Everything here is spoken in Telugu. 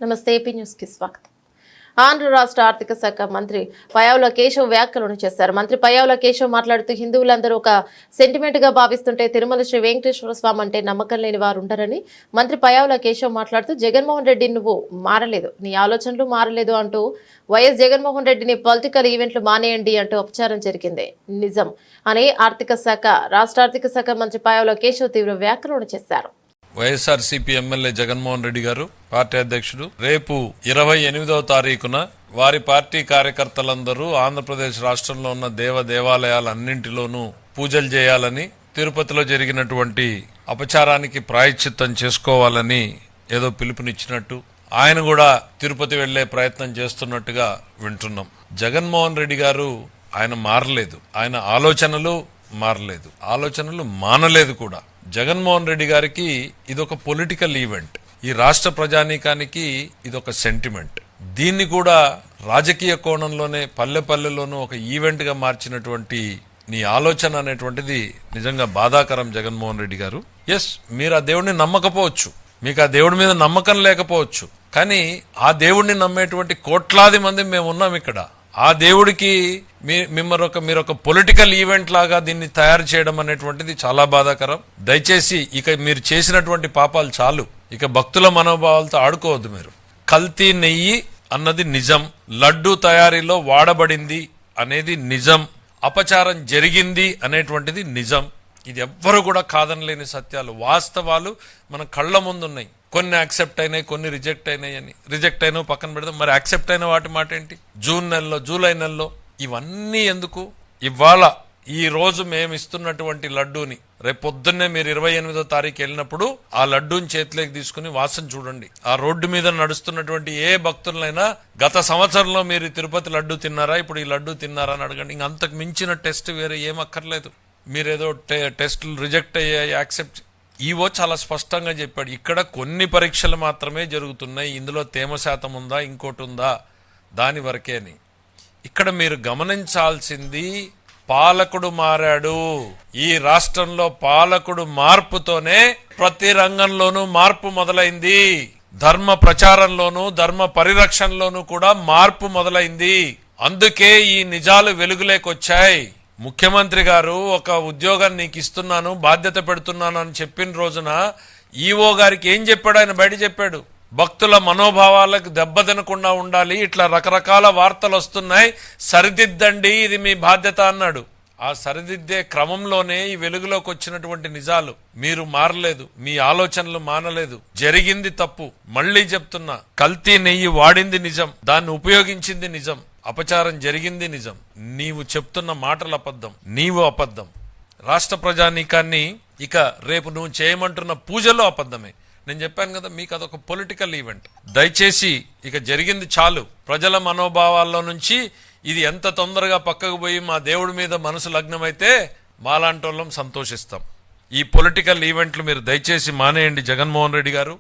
నమస్తే ఏపీ న్యూస్ కి స్వాగతం. ఆంధ్ర రాష్ట్ర ఆర్థిక శాఖ మంత్రి పయ్యావుల కేశవ్ వ్యాఖ్యలను చేశారు. మంత్రి పయ్యావుల కేశవ్ మాట్లాడుతూ హిందువులందరూ ఒక సెంటిమెంట్ గా భావిస్తుంటే తిరుమల శ్రీ వెంకటేశ్వర స్వామి అంటే నమ్మకం లేని వారు ఉండరని మంత్రి పయ్యావుల కేశవ్ మాట్లాడుతూ జగన్మోహన్ రెడ్డి నువ్వు మారలేదు, నీ ఆలోచనలు మారలేదు అంటూ వైఎస్ జగన్మోహన్ రెడ్డిని పొలిటికల్ ఈవెంట్లు మానేయండి అంటూ ఉపచారం జరిగింది నిజం అని రాష్ట్ర ఆర్థిక శాఖ మంత్రి పయ్యావుల కేశవ్ తీవ్ర వ్యాఖ్యలను చేశారు. వైఎస్ఆర్సీపీ ఎమ్మెల్యే జగన్మోహన్ రెడ్డి గారు పార్టీ అధ్యక్షుడు రేపు 28వ తారీఖున వారి పార్టీ కార్యకర్తలందరూ ఆంధ్రప్రదేశ్ రాష్ట్రంలో ఉన్న దేవాలయాలన్నింటిలోనూ పూజలు చేయాలని, తిరుపతిలో జరిగినటువంటి అపచారానికి ప్రాయశ్చిత్తం చేసుకోవాలని ఏదో పిలుపునిచ్చినట్టు ఆయన కూడా తిరుపతి వెళ్లే ప్రయత్నం చేస్తున్నట్టుగా వింటున్నాం. జగన్మోహన్ రెడ్డి గారు ఆయన మారలేదు, ఆయన ఆలోచనలు మారలేదు, ఆలోచనలు మానలేదు కూడా. జగన్మోహన్ రెడ్డి గారికి ఇదొక పొలిటికల్ ఈవెంట్, ఈ రాష్ట్ర ప్రజానీకానికి ఇదొక సెంటిమెంట్. దీన్ని కూడా రాజకీయ కోణంలోనే పల్లెపల్లెలోనూ ఒక ఈవెంట్ గా మార్చినటువంటి నీ ఆలోచన అనేటువంటిది నిజంగా బాధాకరం. జగన్మోహన్ రెడ్డి గారు, ఎస్, మీరు ఆ దేవుడిని నమ్మకపోవచ్చు, మీకు ఆ దేవుడి మీద నమ్మకం లేకపోవచ్చు, కానీ ఆ దేవుడిని నమ్మేటువంటి కోట్లాది మంది మేము ఉన్నాం ఇక్కడ. ఆ దేవుడికి మీరు ఒక పొలిటికల్ ఈవెంట్ లాగా దీన్ని తయారు చేయడం అనేటువంటిది చాలా బాధాకరం. దయచేసి ఇక మీరు చేసినటువంటి పాపాలు చాలు, ఇక భక్తుల మనోభావాలతో ఆడుకోవద్దు. మీరు కల్తీ నెయ్యి అన్నది నిజం, లడ్డు తయారీలో వాడబడింది అనేది నిజం, అపచారం జరిగింది అనేటువంటిది నిజం. ఇది ఎవ్వరు కూడా కాదనలేని సత్యాలు, వాస్తవాలు మన కళ్ళ ముందున్నాయి. కొన్ని యాక్సెప్ట్ అయినాయి, కొన్ని రిజెక్ట్ అయినాయి అని. రిజెక్ట్ అయినా పక్కన పెడదాం, మరి యాక్సెప్ట్ అయిన వాటి మాట ఏంటి? జూన్ నెలలో, జూలై నెలలో ఇవన్నీ ఎందుకు? ఇవాళ ఈ రోజు మేము ఇస్తున్నటువంటి లడ్డూని రేపు పొద్దున్నే మీరు 28వ తారీఖు వెళ్ళినప్పుడు ఆ లడ్డూని చేతిలోకి తీసుకుని వాసన చూడండి. ఆ రోడ్డు మీద నడుస్తున్నటువంటి ఏ భక్తులైనా గత సంవత్సరంలో మీరు తిరుపతి లడ్డు తిన్నారా, ఇప్పుడు ఈ లడ్డు తిన్నారా అని అడగండి. ఇంకంతకు మించిన టెస్ట్ వేరే ఏం అక్కర్లేదు. మీరేదో టెస్టులు రిజెక్ట్ అయ్యాయి, యాక్సెప్ట్. ఈవో చాలా స్పష్టంగా చెప్పాడు, ఇక్కడ కొన్ని పరీక్షలు మాత్రమే జరుగుతున్నాయి, ఇందులో తేమ శాతం ఉందా ఇంకోటి ఉందా దాని వరకే అని. ఇక్కడ మీరు గమనించాల్సింది, పాలకుడు మారాడు. ఈ రాష్ట్రంలో పాలకుడు మార్పుతోనే ప్రతి రంగంలోనూ మార్పు మొదలైంది. ధర్మ ప్రచారంలోనూ ధర్మ పరిరక్షణలోనూ కూడా మార్పు మొదలైంది. అందుకే ఈ నిజాలు వెలుగులేకొచ్చాయి. ముఖ్యమంత్రి గారు ఒక ఉద్యోగాన్ని నీకు ఇస్తున్నాను, బాధ్యత పెడుతున్నాను అని చెప్పిన రోజున ఈవో గారికి ఏం చెప్పాడు? ఆయన బయట చెప్పాడు, భక్తుల మనోభావాలకు దెబ్బతినకుండా ఉండాలి, ఇట్లా రకరకాల వార్తలు వస్తున్నాయి, సరిదిద్దండి, ఇది మీ బాధ్యత అన్నాడు. ఆ సరిదిద్దే క్రమంలోనే ఈ వెలుగులోకి వచ్చినటువంటి నిజాలు. మీరు మారలేదు, మీ ఆలోచనలు మానలేదు, జరిగింది తప్పు. మళ్లీ చెప్తున్నా, కల్తీ నెయ్యి వాడింది నిజం, దాన్ని ఉపయోగించింది నిజం, అపచారం జరిగింది నిజం. నీవు చెప్తున్న మాటలు అబద్ధం, నీవు అబద్ధం. రాష్ట్ర ప్రజానీకాన్ని ఇక రేపు నువ్వు చేయమంటున్న పూజలో అబద్ధమే. నేను చెప్పాను కదా, మీకు అదొక పొలిటికల్ ఈవెంట్. దయచేసి ఇక జరిగింది చాలు. ప్రజల మనోభావాల్లో నుంచి ఇది ఎంత తొందరగా పక్కకు పోయి మా దేవుడి మీద మనసు లగ్నమైతే మాలాంటోళ్ళం సంతోషిస్తాం. ఈ పొలిటికల్ ఈవెంట్లు మీరు దయచేసి మానేయండి జగన్మోహన్ రెడ్డి గారు.